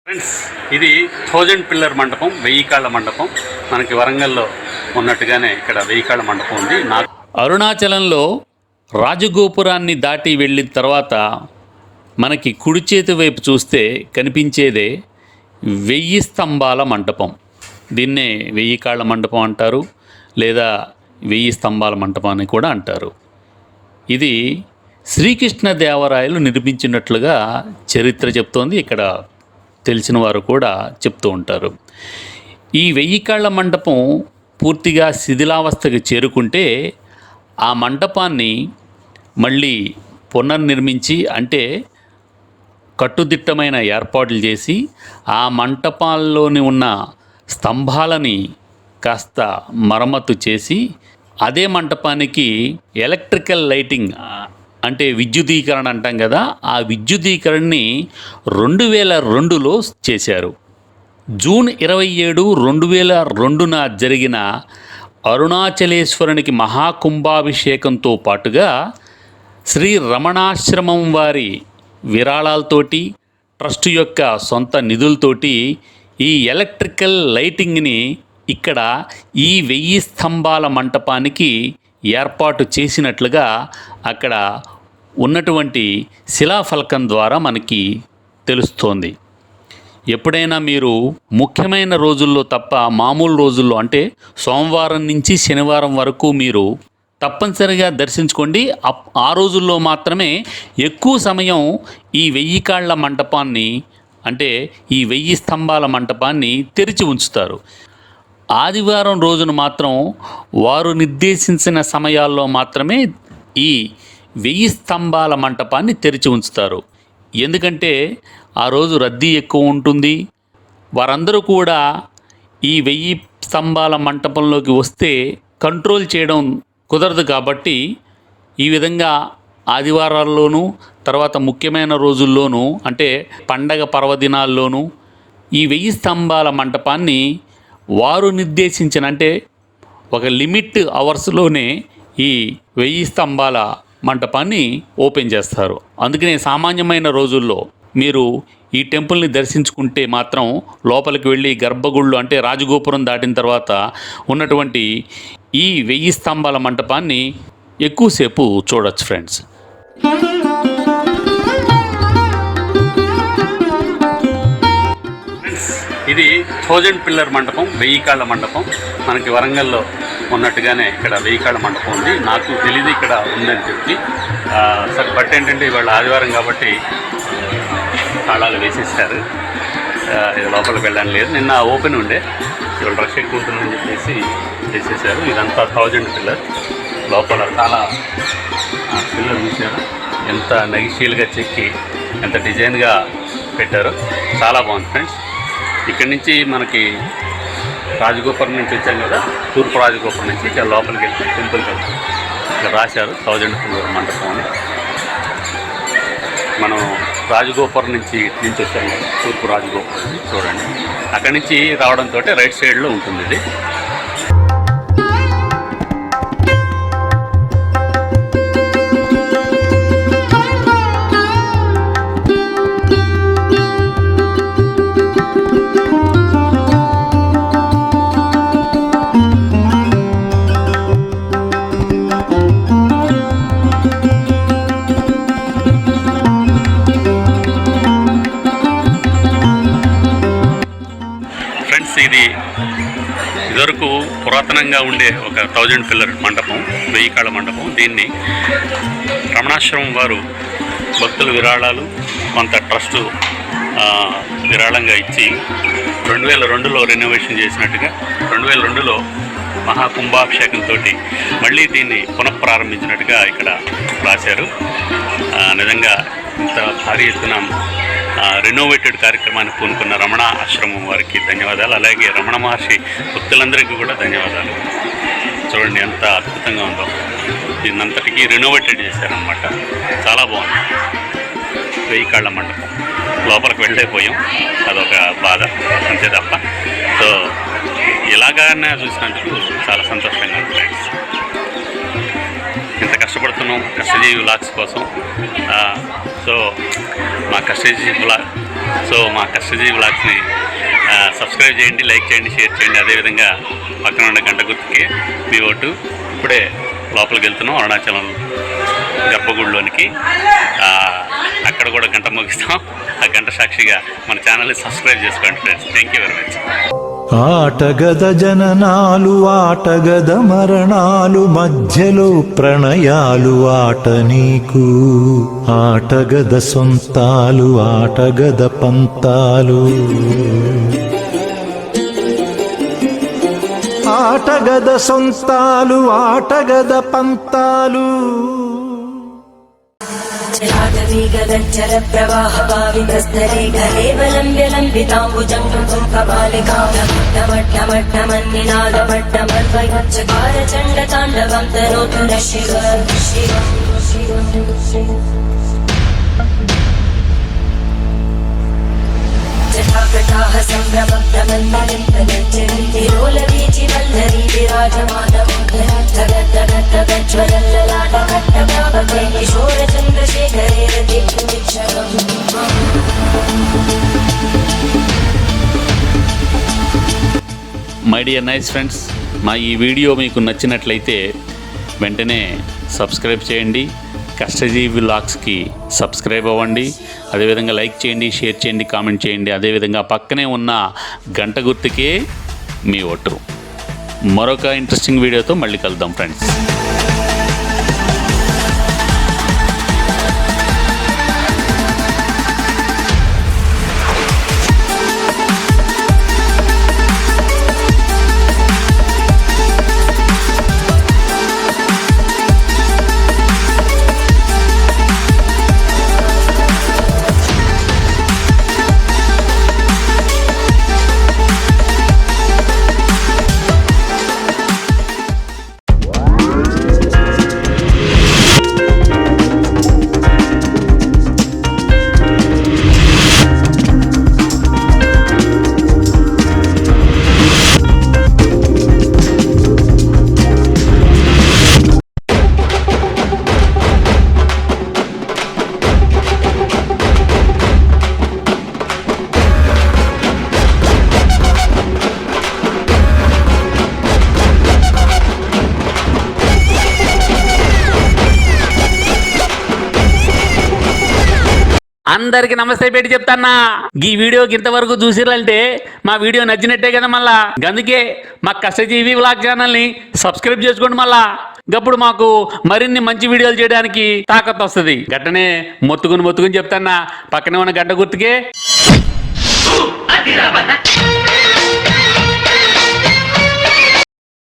Friends, ఇది 1000 pillar మండపం, 1000 కాళ్ళ మండపం. మనకి వరంగల్లో ఉన్నట్టుగానే ఇక్కడ 1000 కాళ్ళ మండపం ఉంది. అరుణాచలంలో రాజగోపురాన్ని దాటి వెళ్ళిన తర్వాత మనకి కుడి చేతి వైపు చూస్తే కనిపించేదే 1000 స్తంభాల మండపం. దీన్నే 1000 కాళ్ళ మండపం అంటారు, లేదా 1000 స్తంభాల మంటపం అని కూడా అంటారు. ఇది శ్రీకృష్ణదేవరాయలు నిర్మించినట్లుగా చరిత్ర చెప్తోంది. ఇక్కడ తెలిసిన వారు కూడా చెప్తూ ఉంటారు. ఈ 1000 కాళ్ళ మండపం పూర్తిగా శిథిలావస్థకు చేరుకుంటే ఆ మండపాన్ని మళ్ళీ పునర్నిర్మించి, అంటే కట్టుదిట్టమైన ఏర్పాట్లు చేసి ఆ మంటపాల్లోని ఉన్న స్తంభాలని కాస్త మరమ్మతు చేసి అదే మంటపానికి ఎలక్ట్రికల్ లైటింగ్, అంటే విద్యుదీకరణ అంటాం కదా, ఆ విద్యుదీకరణని 2002లో చేశారు. జూన్ 27, 2002న జరిగిన అరుణాచలేశ్వరునికి మహాకుంభాభిషేకంతో పాటుగా శ్రీ రమణాశ్రమం వారి విరాళాలతోటి, ట్రస్ట్ యొక్క సొంత నిధులతోటి ఈ ఎలక్ట్రికల్ లైటింగ్ని ఇక్కడ ఈ 1000 స్తంభాల మంటపానికి ఏర్పాటు చేసినట్లుగా అక్కడ ఉన్నటువంటి శిలాఫలకం ద్వారా మనకి తెలుస్తోంది. ఎప్పుడైనా మీరు ముఖ్యమైన రోజుల్లో తప్ప మామూలు రోజుల్లో, అంటే సోమవారం నుంచి శనివారం వరకు మీరు తప్పనిసరిగా దర్శించుకోండి. ఆ రోజుల్లో మాత్రమే ఎక్కువ సమయం ఈ 1000 కాళ్ళ మంటపాన్ని, అంటే ఈ 1000 స్తంభాల మంటపాన్ని తెరిచి ఉంచుతారు. ఆదివారం రోజున మాత్రం వారు నిర్దేశించిన సమయాల్లో మాత్రమే ఈ 1000 స్తంభాల మంటపాన్ని తెరిచి ఉంచుతారు. ఎందుకంటే ఆ రోజు రద్దీ ఎక్కువ ఉంటుంది. వారందరూ కూడా ఈ 1000 స్తంభాల మంటపంలోకి వస్తే కంట్రోల్ చేయడం కుదరదు. కాబట్టి ఈ విధంగా ఆదివారాల్లోనూ, తర్వాత ముఖ్యమైన రోజుల్లోనూ, అంటే పండగ పర్వదినాల్లోనూ ఈ 1000 స్తంభాల మంటపాన్ని వారు నిర్దేశించిన, అంటే ఒక లిమిట్ అవర్స్లోనే ఈ 1000 స్తంభాల మంటపాన్ని ఓపెన్ చేస్తారు. అందుకనే సామాన్యమైన రోజుల్లో మీరు ఈ టెంపుల్ని దర్శించుకుంటే మాత్రం లోపలికి వెళ్ళి గర్భగుళ్ళు, అంటే రాజగోపురం దాటిన తర్వాత ఉన్నటువంటి ఈ 1000 స్తంభాల మంటపాన్ని ఎక్కువసేపు చూడొచ్చు ఫ్రెండ్స్. ఇది 1000 పిల్లర్ మండపం, 1000 కాళ్ళ మండపం. మనకి వరంగల్లో ఉన్నట్టుగానే ఇక్కడ 1000 కాళ్ళ మండపం ఉంది. నాకు తెలీదు ఇక్కడ ఉందని చెప్పి. సరే, బట్ ఏంటంటే ఇవాళ ఆదివారం కాబట్టి తాళాలు వేసేసారు. ఇది లోపలికి వెళ్ళడానికి లేదు. నిన్న ఓపెన్ ఉండే, ఇవాళ రష్ ఎక్కువ ఉంటుందని చెప్పేసి వేసేసారు. ఇదంతా 1000 పిల్లర్. లోపల చాలా పిల్లర్ చూసారు, ఎంత నగిషీలుగా చెక్కి ఎంత డిజైన్గా పెట్టారో. చాలా బాగుంది ఫ్రెండ్స్. ఇక్కడి నుంచి మనకి రాజగోపురం నుంచి వచ్చాం కదా, తూర్పు రాజగోపురం నుంచి ఇక్కడ లోపలికి వెళ్తే టెంపుల్కి వెళ్తాం. ఇక్కడ రాశారు 1000 పిల్లర్ మండపం అని. మనం రాజగోపురం నుంచి వచ్చాం కదా, తూర్పు రాజగోపురం చూడండి. అక్కడి నుంచి రావడంతో రైట్ సైడ్లో ఉంటుంది ఇది. ఇది ఇదివరకు పురాతనంగా ఉండే ఒక 1000 పిల్లర్ మండపం, 1000 కాళ్ళ మండపం. దీన్ని రమణాశ్రమం వారు భక్తుల విరాళాలు, కొంత ట్రస్టు విరాళంగా ఇచ్చి 2002లో రెనోవేషన్ చేసినట్టుగా, 2002లో మహాకుంభాభిషేకంతో మళ్ళీ దీన్ని పునఃప్రారంభించినట్టుగా ఇక్కడ రాశారు. నిజంగా ఇంత భారీ ఎత్తున రెనోవేటెడ్ కార్యక్రమాన్ని పూనుకున్న రమణ ఆశ్రమం వారికి ధన్యవాదాలు. అలాగే రమణ మహర్షి భక్తులందరికీ కూడా ధన్యవాదాలు. చూడండి ఎంత అద్భుతంగా ఉందో. దీన్నంతటికీ రెనోవేటెడ్ చేశారనమాట. చాలా బాగుంది. 1000 కాళ్ళ మండపం. లోపలికి వెళ్ళైపోయాం, అదొక బాధ అంతే తప్ప. సో ఇలాగానే చూసినందుకు చాలా సంతోషంగా ఉంది ఫ్రెండ్స్. ఇంత కష్టపడుతున్నాం కష్టజీవి వ్లాగ్స్ కోసం. సో మా కష్టజీవి సో మా కష్టజీవి వ్లాగ్స్ని సబ్స్క్రైబ్ చేయండి, లైక్ చేయండి, షేర్ చేయండి. అదేవిధంగా పక్కన ఉన్న గంట గుర్తుకి మీ ఓటు. ఇప్పుడే లోపలికి వెళ్తున్నాం అరుణాచలం గర్భగుడిలోనికి. అక్కడ కూడా గంట మోగిస్తాం. ఆ గంట సాక్షిగా మన ఛానల్ని సబ్స్క్రైబ్ చేసుకోండి friends. Thank you very much. ఆటగద జననాలు ఆటగద మరణాలు మధ్యలో ప్రణయాలు ఆట నీకు. ఆటగద సొంతాలు ఆటగద పంతాలు. ఆటగద సొంతాలు ఆటగద పంతాలు. గదచ్చర ప్రవాహ భావితస్థలే ఘలేవలంబ్యలంబితాంబుజంగం కపాలికామట్టమట్టమన్నినాదమట్టమద్వయచ్చకార చండ తాండవం తనోతు శివ జటాకటాహ సంభ్రమప్రమన్మలింపగచ్చరిలోలవీచి వల్లరీ విరాజమానముజ్వలల్లలాటకట్టకాపకై కిశోర చంద్రశేఖరే రతిక్షణం. మై డియర్ నైస్ ఫ్రెండ్స్, మా ఈ వీడియో మీకు నచ్చినట్లయితే వెంటనే సబ్స్క్రైబ్ చేయండి. కష్టజీవి వ్లాగ్స్కి సబ్స్క్రైబ్ అవ్వండి. అదేవిధంగా లైక్ చేయండి, షేర్ చేయండి, కామెంట్ చేయండి. అదేవిధంగా పక్కనే ఉన్న గంట గుర్తుకే మీ ఓటు. మరొక ఇంట్రెస్టింగ్ వీడియోతో మళ్ళీ కలుద్దాం ఫ్రెండ్స్. అందరికి నమస్తే పెట్టి చెప్తాన్నా. ఈ వీడియోకి ఇంతవరకు చూసిరంటే మా వీడియో నచ్చినట్టే కదా. మళ్ళా అందుకే మా కష్టజీవి వ్లాగ్ ఛానల్ని సబ్స్క్రైబ్ చేసుకోండి. మళ్ళా గప్పుడు మాకు మరిన్ని మంచి వీడియోలు చేయడానికి తాకత్ వస్తుంది. గట్టనే మొత్తుకుని చెప్తాన్నా. పక్కనే ఉన్న గంట గుర్తుకే